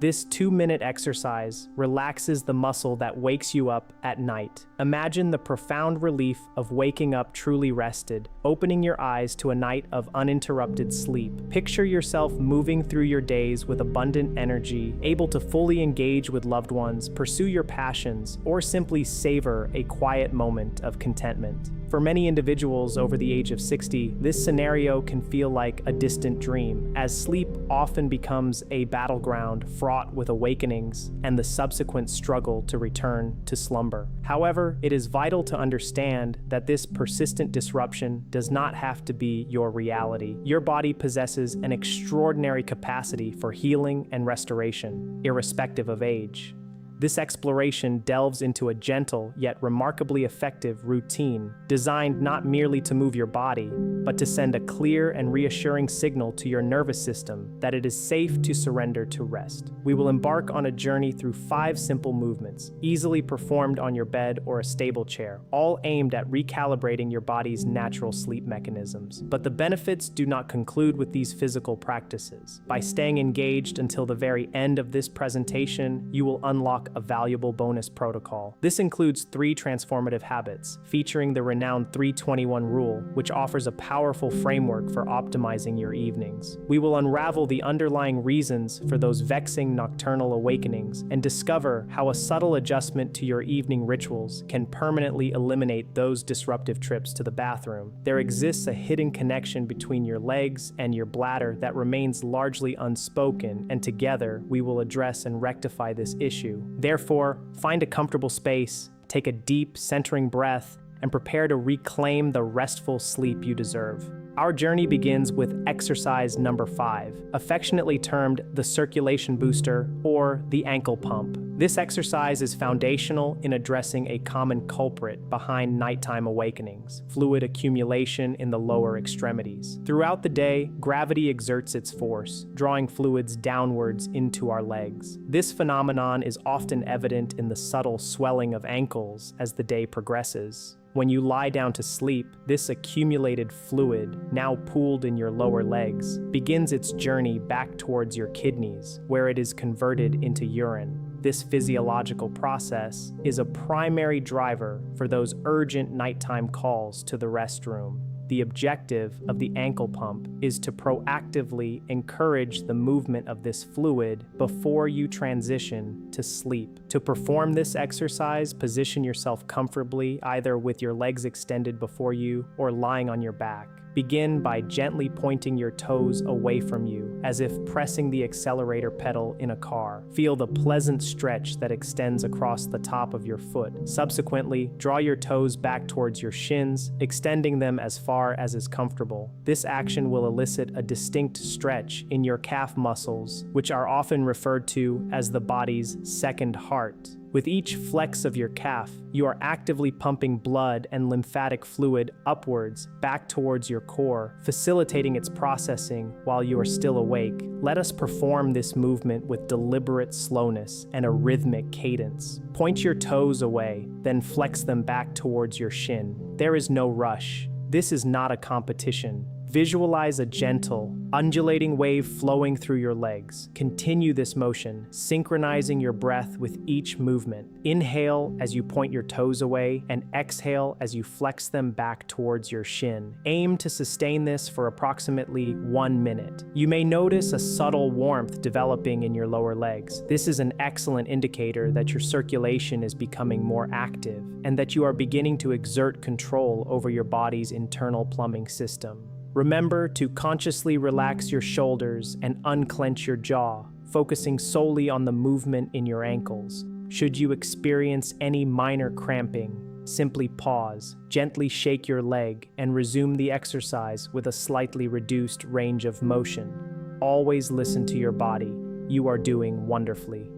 This 2-minute exercise relaxes the muscle that wakes you up at night. Imagine the profound relief of waking up truly rested, opening your eyes to a night of uninterrupted sleep. Picture yourself moving through your days with abundant energy, able to fully engage with loved ones, pursue your passions, or simply savor a quiet moment of contentment. For many individuals over the age of 60, this scenario can feel like a distant dream, as sleep often becomes a battleground fraught with awakenings and the subsequent struggle to return to slumber. However, it is vital to understand that this persistent disruption does not have to be your reality. Your body possesses an extraordinary capacity for healing and restoration, irrespective of age. This exploration delves into a gentle yet remarkably effective routine designed not merely to move your body, but to send a clear and reassuring signal to your nervous system that it is safe to surrender to rest. We will embark on a journey through 5 simple movements, easily performed on your bed or a stable chair, all aimed at recalibrating your body's natural sleep mechanisms. But the benefits do not conclude with these physical practices. By staying engaged until the very end of this presentation, you will unlock a valuable bonus protocol. This includes 3 transformative habits, featuring the renowned 3-21 rule, which offers a powerful framework for optimizing your evenings. We will unravel the underlying reasons for those vexing nocturnal awakenings and discover how a subtle adjustment to your evening rituals can permanently eliminate those disruptive trips to the bathroom. There exists a hidden connection between your legs and your bladder that remains largely unspoken, and together we will address and rectify this issue. Therefore, find a comfortable space, take a deep, centering breath, and prepare to reclaim the restful sleep you deserve. Our journey begins with exercise number 5, affectionately termed the circulation booster or the ankle pump. This exercise is foundational in addressing a common culprit behind nighttime awakenings: fluid accumulation in the lower extremities. Throughout the day, gravity exerts its force, drawing fluids downwards into our legs. This phenomenon is often evident in the subtle swelling of ankles as the day progresses. When you lie down to sleep, this accumulated fluid, now pooled in your lower legs, begins its journey back towards your kidneys, where it is converted into urine. This physiological process is a primary driver for those urgent nighttime calls to the restroom. The objective of the ankle pump is to proactively encourage the movement of this fluid before you transition to sleep. To perform this exercise, position yourself comfortably, either with your legs extended before you or lying on your back. Begin by gently pointing your toes away from you, as if pressing the accelerator pedal in a car. Feel the pleasant stretch that extends across the top of your foot. Subsequently, draw your toes back towards your shins, extending them as far as is comfortable. This action will elicit a distinct stretch in your calf muscles, which are often referred to as the body's second heart. With each flex of your calf, you are actively pumping blood and lymphatic fluid upwards, back towards your core, facilitating its processing while you are still awake. Let us perform this movement with deliberate slowness and a rhythmic cadence. Point your toes away, then flex them back towards your shin. There is no rush. This is not a competition. Visualize a gentle, undulating wave flowing through your legs. Continue this motion, synchronizing your breath with each movement. Inhale as you point your toes away, and exhale as you flex them back towards your shin. Aim to sustain this for approximately 1 minute. You may notice a subtle warmth developing in your lower legs. This is an excellent indicator that your circulation is becoming more active and that you are beginning to exert control over your body's internal plumbing system. Remember to consciously relax your shoulders and unclench your jaw, focusing solely on the movement in your ankles. Should you experience any minor cramping, simply pause, gently shake your leg, and resume the exercise with a slightly reduced range of motion. Always listen to your body. You are doing wonderfully.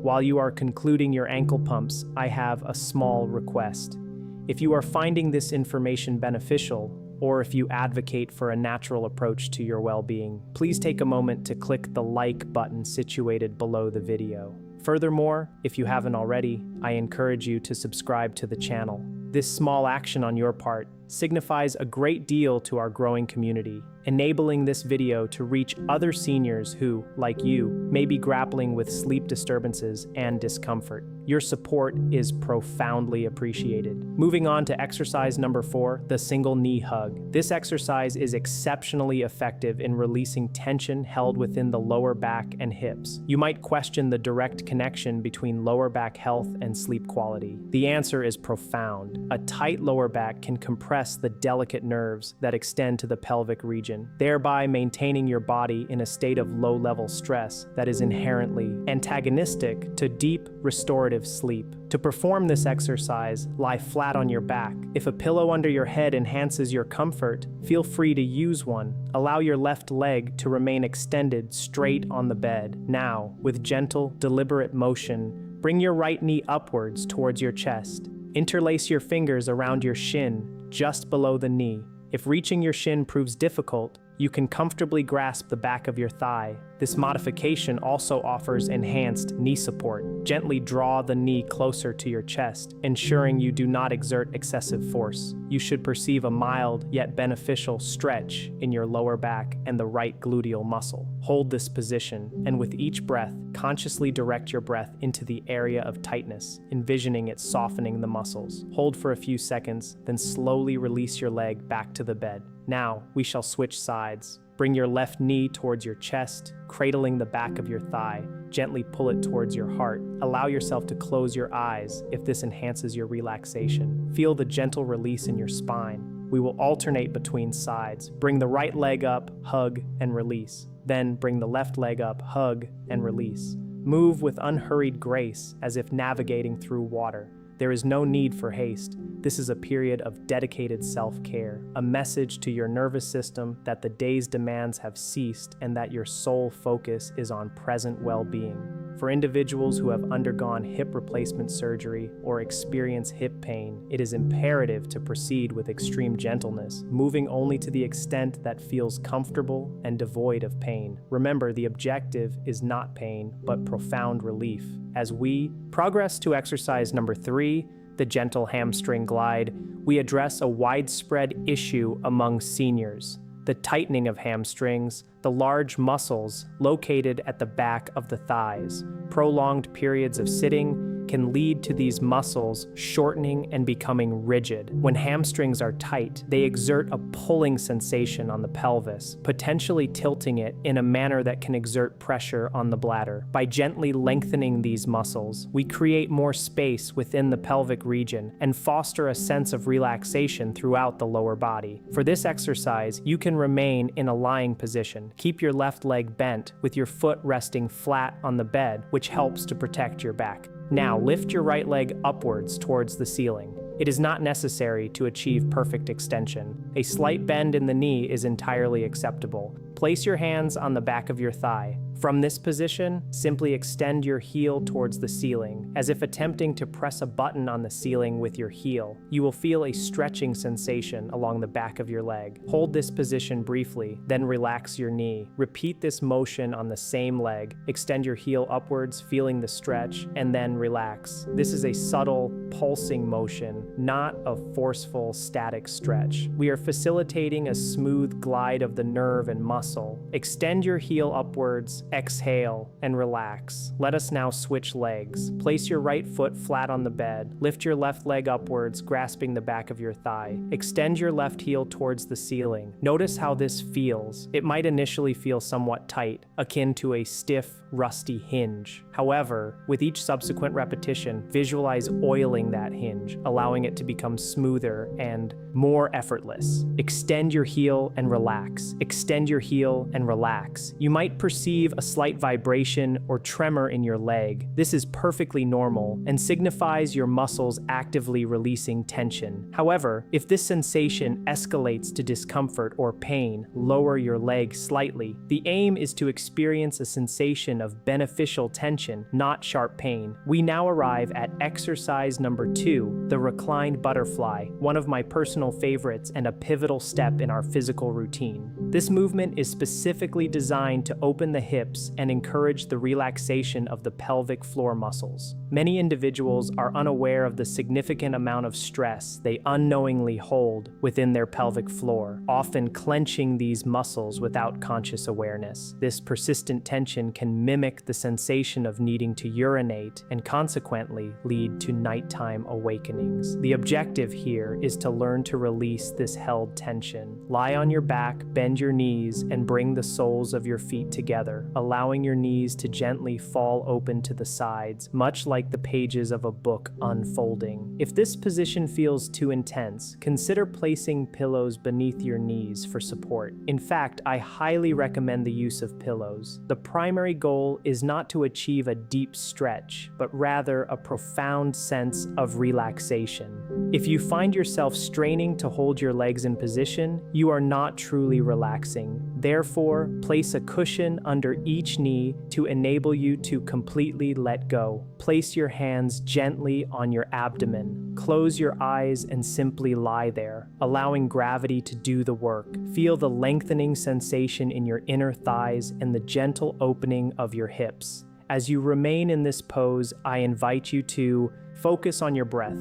While you are concluding your ankle pumps, I have a small request. If you are finding this information beneficial, or if you advocate for a natural approach to your well-being, please take a moment to click the like button situated below the video. Furthermore, if you haven't already, I encourage you to subscribe to the channel. This small action on your part signifies a great deal to our growing community, enabling this video to reach other seniors who, like you, may be grappling with sleep disturbances and discomfort. Your support is profoundly appreciated. Moving on to exercise number 4, the single knee hug. This exercise is exceptionally effective in releasing tension held within the lower back and hips. You might question the direct connection between lower back health and sleep quality. The answer is profound. A tight lower back can compress the delicate nerves that extend to the pelvic region, thereby maintaining your body in a state of low-level stress that is inherently antagonistic to deep, restorative sleep. To perform this exercise, lie flat on your back. If a pillow under your head enhances your comfort, feel free to use one. Allow your left leg to remain extended straight on the bed. Now, with gentle, deliberate motion, bring your right knee upwards towards your chest. Interlace your fingers around your shin, just below the knee. If reaching your shin proves difficult, you can comfortably grasp the back of your thigh. This modification also offers enhanced knee support. Gently draw the knee closer to your chest, ensuring you do not exert excessive force. You should perceive a mild yet beneficial stretch in your lower back and the right gluteal muscle. Hold this position, and with each breath, consciously direct your breath into the area of tightness, envisioning it softening the muscles. Hold for a few seconds, then slowly release your leg back to the bed. Now, we shall switch sides. Bring your left knee towards your chest, cradling the back of your thigh. Gently pull it towards your heart. Allow yourself to close your eyes if this enhances your relaxation. Feel the gentle release in your spine. We will alternate between sides. Bring the right leg up, hug, and release. Then bring the left leg up, hug, and release. Move with unhurried grace as if navigating through water. There is no need for haste. This is a period of dedicated self-care, a message to your nervous system that the day's demands have ceased and that your sole focus is on present well-being. For individuals who have undergone hip replacement surgery or experience hip pain, it is imperative to proceed with extreme gentleness, moving only to the extent that feels comfortable and devoid of pain. Remember, the objective is not pain, but profound relief. As we progress to exercise number 3, the gentle hamstring glide, we address a widespread issue among seniors: the tightening of hamstrings, the large muscles located at the back of the thighs. Prolonged periods of sitting can lead to these muscles shortening and becoming rigid. When hamstrings are tight, they exert a pulling sensation on the pelvis, potentially tilting it in a manner that can exert pressure on the bladder. By gently lengthening these muscles, we create more space within the pelvic region and foster a sense of relaxation throughout the lower body. For this exercise, you can remain in a lying position. Keep your left leg bent with your foot resting flat on the bed, which helps to protect your back. Now, lift your right leg upwards towards the ceiling. It is not necessary to achieve perfect extension. A slight bend in the knee is entirely acceptable. Place your hands on the back of your thigh. From this position, simply extend your heel towards the ceiling, as if attempting to press a button on the ceiling with your heel. You will feel a stretching sensation along the back of your leg. Hold this position briefly, then relax your knee. Repeat this motion on the same leg. Extend your heel upwards, feeling the stretch, and then relax. This is a subtle, pulsing motion, not a forceful, static stretch. We are facilitating a smooth glide of the nerve and muscle. Extend your heel upwards, exhale, and relax. Let us now switch legs. Place your right foot flat on the bed. Lift your left leg upwards, grasping the back of your thigh. Extend your left heel towards the ceiling. Notice how this feels. It might initially feel somewhat tight, akin to a stiff, rusty hinge. However, with each subsequent repetition, visualize oiling that hinge, allowing it to become smoother and more effortless. Extend your heel and relax. Extend your heel and relax. You might perceive a slight vibration or tremor in your leg. This is perfectly normal and signifies your muscles actively releasing tension. However, if this sensation escalates to discomfort or pain, lower your leg slightly. The aim is to experience a sensation of beneficial tension, not sharp pain. We now arrive at exercise number 2, the reclined butterfly, one of my personal favorites and a pivotal step in our physical routine. This movement is specifically designed to open the hips hips and encourage the relaxation of the pelvic floor muscles. Many individuals are unaware of the significant amount of stress they unknowingly hold within their pelvic floor, often clenching these muscles without conscious awareness. This persistent tension can mimic the sensation of needing to urinate and consequently lead to nighttime awakenings. The objective here is to learn to release this held tension. Lie on your back, bend your knees, and bring the soles of your feet together, allowing your knees to gently fall open to the sides, much like the pages of a book unfolding. If this position feels too intense, consider placing pillows beneath your knees for support. In fact, I highly recommend the use of pillows. The primary goal is not to achieve a deep stretch, but rather a profound sense of relaxation. If you find yourself straining to hold your legs in position, you are not truly relaxing. Therefore, place a cushion under each knee to enable you to completely let go. Place your hands gently on your abdomen. Close your eyes and simply lie there, allowing gravity to do the work. Feel the lengthening sensation in your inner thighs and the gentle opening of your hips. As you remain in this pose, I invite you to focus on your breath.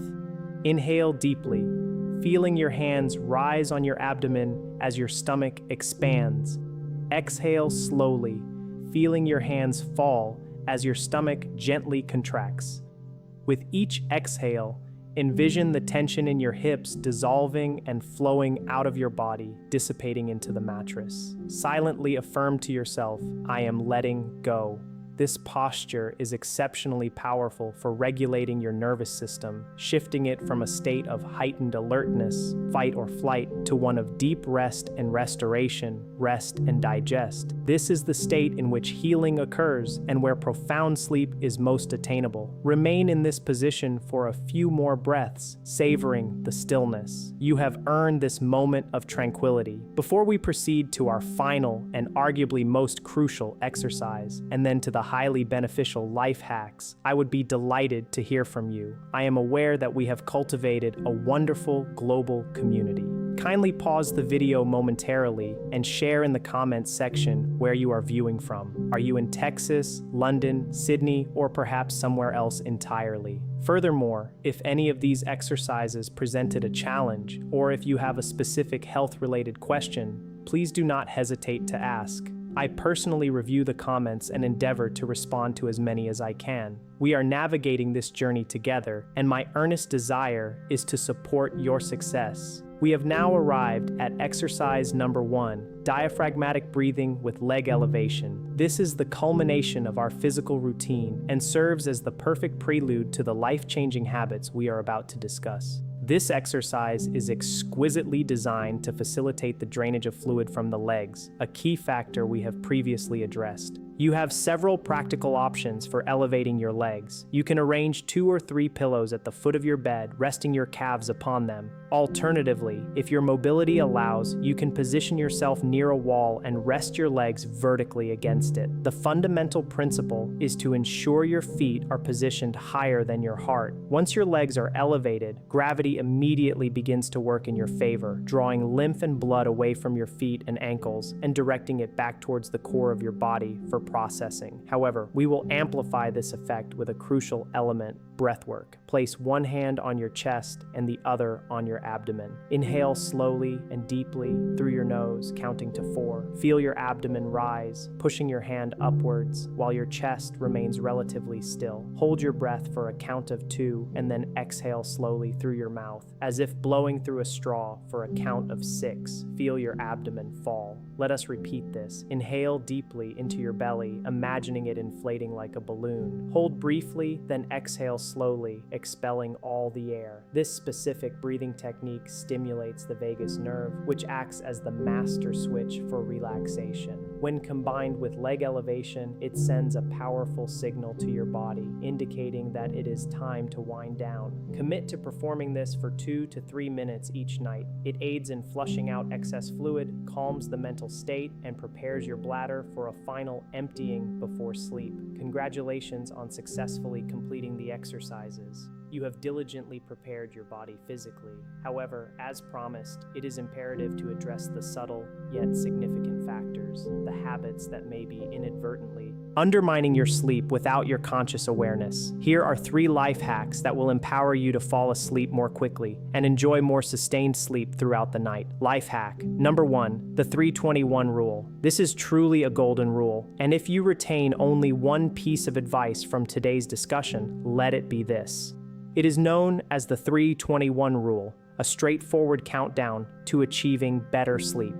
Inhale deeply, feeling your hands rise on your abdomen as your stomach expands. Exhale slowly, feeling your hands fall as your stomach gently contracts. With each exhale, envision the tension in your hips dissolving and flowing out of your body, dissipating into the mattress. Silently affirm to yourself, I am letting go. This posture is exceptionally powerful for regulating your nervous system, shifting it from a state of heightened alertness, fight or flight, to one of deep rest and restoration, rest and digest. This is the state in which healing occurs and where profound sleep is most attainable. Remain in this position for a few more breaths, savoring the stillness. You have earned this moment of tranquility. Before we proceed to our final and arguably most crucial exercise, and then to the highly beneficial life hacks, I would be delighted to hear from you. I am aware that we have cultivated a wonderful global community. Kindly pause the video momentarily and share in the comments section where you are viewing from. Are you in Texas, London, Sydney, or perhaps somewhere else entirely? Furthermore, if any of these exercises presented a challenge, or if you have a specific health-related question, please do not hesitate to ask. I personally review the comments and endeavor to respond to as many as I can. We are navigating this journey together, and my earnest desire is to support your success. We have now arrived at exercise number 1, diaphragmatic breathing with leg elevation. This is the culmination of our physical routine and serves as the perfect prelude to the life-changing habits we are about to discuss. This exercise is exquisitely designed to facilitate the drainage of fluid from the legs, a key factor we have previously addressed. You have several practical options for elevating your legs. You can arrange 2 or 3 pillows at the foot of your bed, resting your calves upon them. Alternatively, if your mobility allows, you can position yourself near a wall and rest your legs vertically against it. The fundamental principle is to ensure your feet are positioned higher than your heart. Once your legs are elevated, gravity immediately begins to work in your favor, drawing lymph and blood away from your feet and ankles and directing it back towards the core of your body for processing. However, we will amplify this effect with a crucial element, breath work. Place one hand on your chest and the other on your abdomen. Inhale slowly and deeply through your nose, counting to 4. Feel your abdomen rise, pushing your hand upwards while your chest remains relatively still. Hold your breath for a count of 2 and then exhale slowly through your mouth, as if blowing through a straw for a count of 6. Feel your abdomen fall. Let us repeat this. Inhale deeply into your belly, imagining it inflating like a balloon. Hold briefly, then exhale slowly, expelling all the air. This specific breathing technique stimulates the vagus nerve, which acts as the master switch for relaxation. When combined with leg elevation, it sends a powerful signal to your body, indicating that it is time to wind down. Commit to performing this for 2 to 3 minutes each night. It aids in flushing out excess fluid, calms the mental state, and prepares your bladder for a final emptying before sleep. Congratulations on successfully completing the exercises. You have diligently prepared your body physically. However, as promised, it is imperative to address the subtle yet significant factors, the habits that may be inadvertently undermining your sleep without your conscious awareness. Here are 3 life hacks that will empower you to fall asleep more quickly and enjoy more sustained sleep throughout the night. Life hack number 1, the 3-21 rule. This is truly a golden rule, and if you retain only one piece of advice from today's discussion, let it be this. It is known as the 3-21 rule, a straightforward countdown to achieving better sleep.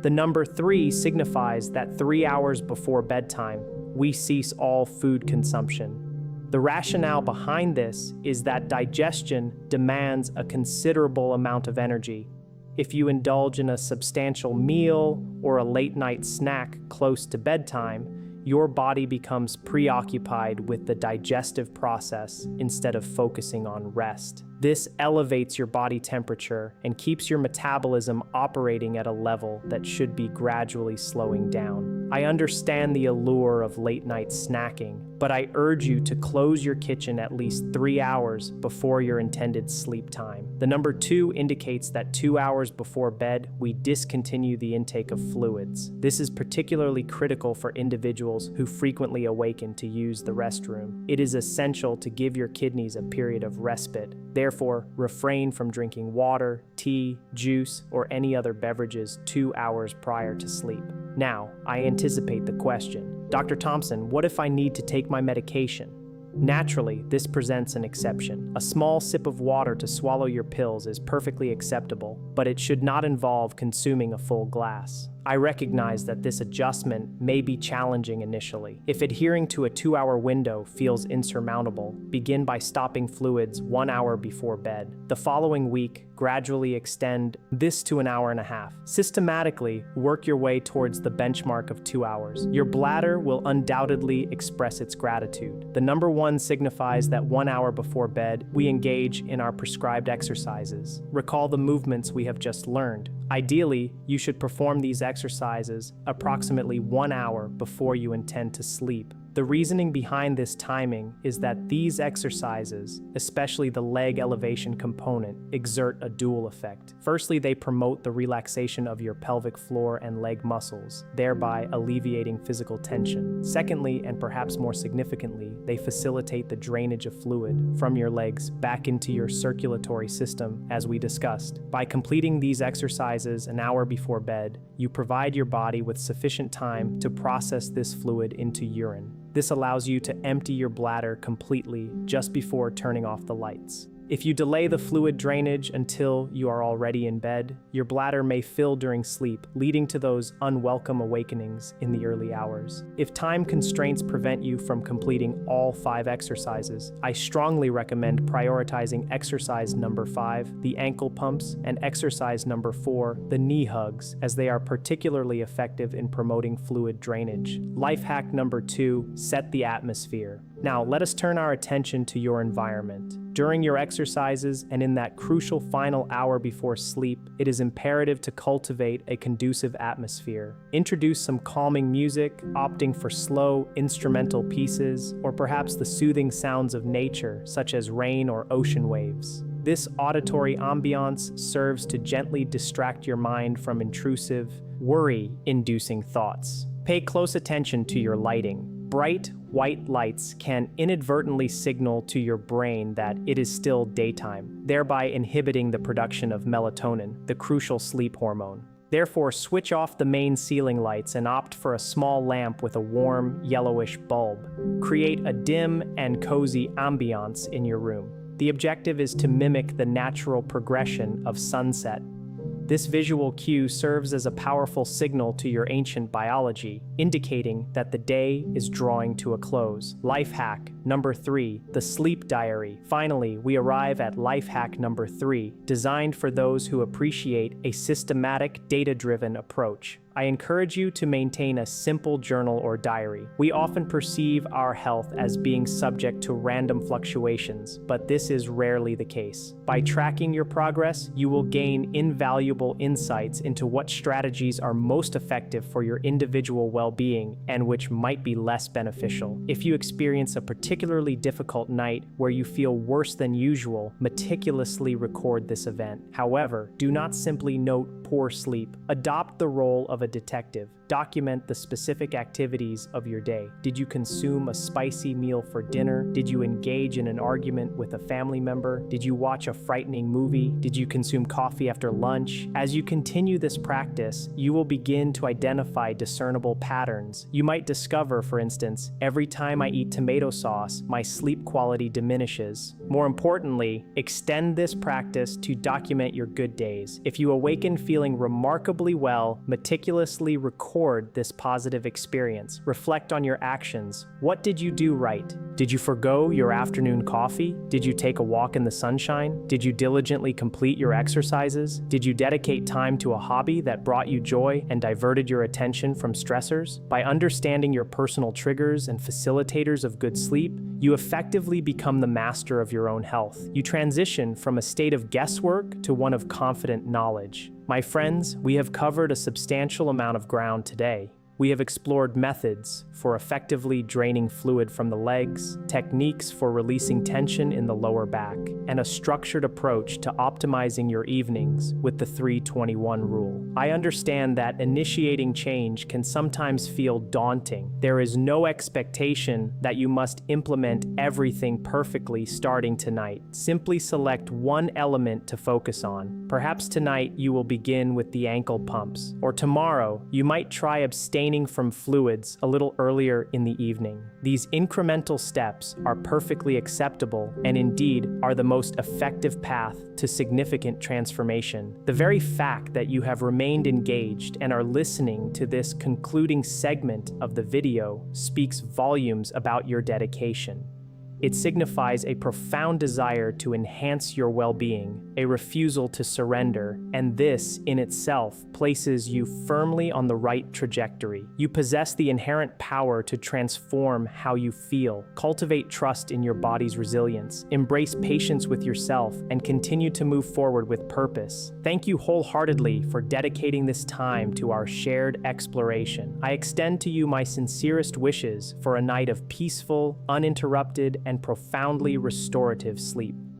The number 3 signifies that 3 hours before bedtime, we cease all food consumption. The rationale behind this is that digestion demands a considerable amount of energy. If you indulge in a substantial meal or a late-night snack close to bedtime, your body becomes preoccupied with the digestive process instead of focusing on rest. This elevates your body temperature and keeps your metabolism operating at a level that should be gradually slowing down. I understand the allure of late-night snacking, but I urge you to close your kitchen at least 3 hours before your intended sleep time. The number 2 indicates that 2 hours before bed, we discontinue the intake of fluids. This is particularly critical for individuals who frequently awaken to use the restroom. It is essential to give your kidneys a period of respite. Therefore, refrain from drinking water, tea, juice, or any other beverages 2 hours prior to sleep. Now, I anticipate the question. Dr. Thompson, what if I need to take my medication? Naturally, this presents an exception. A small sip of water to swallow your pills is perfectly acceptable, but it should not involve consuming a full glass. I recognize that this adjustment may be challenging initially. If adhering to a 2-hour window feels insurmountable, begin by stopping fluids 1 hour before bed. The following week, gradually extend this to 1.5 hours. Systematically, work your way towards the benchmark of 2 hours. Your bladder will undoubtedly express its gratitude. The number 1 signifies that 1 hour before bed, we engage in our prescribed exercises. Recall the movements we have just learned. Ideally, you should perform these exercises approximately 1 hour before you intend to sleep. The reasoning behind this timing is that these exercises, especially the leg elevation component, exert a dual effect. Firstly, they promote the relaxation of your pelvic floor and leg muscles, thereby alleviating physical tension. Secondly, and perhaps more significantly, they facilitate the drainage of fluid from your legs back into your circulatory system, as we discussed. By completing these exercises an hour before bed, you provide your body with sufficient time to process this fluid into urine. This allows you to empty your bladder completely just before turning off the lights. If you delay the fluid drainage until you are already in bed, your bladder may fill during sleep, leading to those unwelcome awakenings in the early hours. If time constraints prevent you from completing all 5 exercises, I strongly recommend prioritizing exercise number 5, the ankle pumps, and exercise number 4, the knee hugs, as they are particularly effective in promoting fluid drainage. Life hack number 2, set the atmosphere. Now, let us turn our attention to your environment. During your exercises and in that crucial final hour before sleep, it is imperative to cultivate a conducive atmosphere. Introduce some calming music, opting for slow, instrumental pieces, or perhaps the soothing sounds of nature, such as rain or ocean waves. This auditory ambiance serves to gently distract your mind from intrusive, worry-inducing thoughts. Pay close attention to your lighting. Bright, white lights can inadvertently signal to your brain that it is still daytime, thereby inhibiting the production of melatonin, the crucial sleep hormone. Therefore, switch off the main ceiling lights and opt for a small lamp with a warm, yellowish bulb. Create a dim and cozy ambiance in your room. The objective is to mimic the natural progression of sunset. This visual cue serves as a powerful signal to your ancient biology, indicating that the day is drawing to a close. Life hack number 3, the sleep diary. Finally, we arrive at life hack number 3, designed for those who appreciate a systematic, data-driven approach. I encourage you to maintain a simple journal or diary. We often perceive our health as being subject to random fluctuations, but this is rarely the case. By tracking your progress, you will gain invaluable insights into what strategies are most effective for your individual well-being and which might be less beneficial. If you experience a particularly difficult night where you feel worse than usual, meticulously record this event. However, do not simply note poor sleep. Adopt the role of a detective. Document the specific activities of your day. Did you consume a spicy meal for dinner? Did you engage in an argument with a family member? Did you watch a frightening movie? Did you consume coffee after lunch? As you continue this practice, you will begin to identify discernible patterns. You might discover, for instance, every time I eat tomato sauce, my sleep quality diminishes. More importantly, extend this practice to document your good days. If you awaken feeling remarkably well, meticulously record this positive experience. Reflect on your actions. What did you do right? Did you forgo your afternoon coffee? Did you take a walk in the sunshine? Did you diligently complete your exercises? Did you dedicate time to a hobby that brought you joy and diverted your attention from stressors? By understanding your personal triggers and facilitators of good sleep, you effectively become the master of your own health. You transition from a state of guesswork to one of confident knowledge. My friends, we have covered a substantial amount of ground today. We have explored methods for effectively draining fluid from the legs, techniques for releasing tension in the lower back, and a structured approach to optimizing your evenings with the 3-21 rule. I understand that initiating change can sometimes feel daunting. There is no expectation that you must implement everything perfectly starting tonight. Simply select one element to focus on. Perhaps tonight you will begin with the ankle pumps, or tomorrow you might try abstaining from fluids a little earlier in the evening. These incremental steps are perfectly acceptable and indeed are the most effective path to significant transformation. The very fact that you have remained engaged and are listening to this concluding segment of the video speaks volumes about your dedication. It signifies a profound desire to enhance your well-being, a refusal to surrender, and this, in itself, places you firmly on the right trajectory. You possess the inherent power to transform how you feel, cultivate trust in your body's resilience, embrace patience with yourself, and continue to move forward with purpose. Thank you wholeheartedly for dedicating this time to our shared exploration. I extend to you my sincerest wishes for a night of peaceful, uninterrupted, and profoundly restorative sleep.